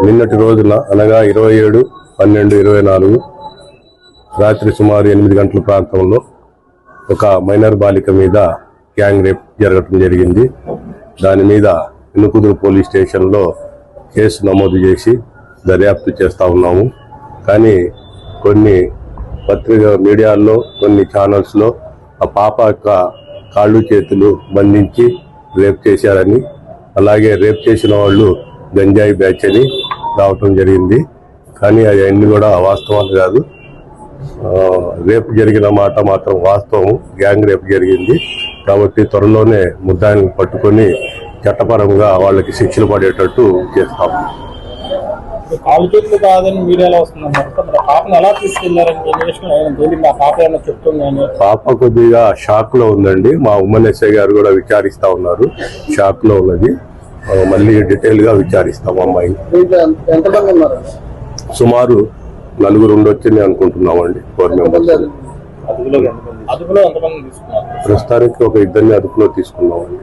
నిన్నటి రోజున అనగా 27/12/24 రాత్రి సుమారు 8 గంటల ప్రాంతంలో ఒక మైనర్ బాలిక మీద గ్యాంగ్ రేప్ జరగటం జరిగింది. దాని మీద ఇనుకుదురు పోలీస్ స్టేషన్లో కేసు నమోదు చేసి దర్యాప్తు చేస్తూ ఉన్నాము. కానీ కొన్ని మీడియాల్లో కొన్ని ఛానల్స్లో ఆ పాప యొక్క కాళ్ళు చేతులు బంధించి రేప్ చేశారని, అలాగే రేప్ చేసిన వాళ్ళు గంజాయి బ్యాచ్ అని రావటం జరిగింది. కానీ అవన్నీ కూడా వాస్తవాలు కాదు. రేపు జరిగిన మాట మాత్రం వాస్తవం. గ్యాంగ్ రేపు జరిగింది కాబట్టి త్వరలోనే ముద్దాయిని పట్టుకొని చట్టపరంగా వాళ్ళకి శిక్షలు పడేటట్టు చేస్తాం. కాలు చేతులు కాదని మీడియాలో వస్తుందన్నారు. పాపను ఎలా తీసుకెళ్లారని పాప కొద్దిగా షాక్ లో ఉందండి. మా ఉమ్మన్ ఎస్ఐ గారు కూడా విచారిస్తా ఉన్నారు. షాక్ లో ఉన్నది. మళ్ళీ డీటెయిల్ గా విచారిస్తాం. అమ్మాయి సుమారు 4 ఉండొచ్చని అనుకుంటున్నామండి. 4 మెంబర్స్. ప్రస్తుతానికి ఒక 2 అదుపులో తీసుకున్నామండి.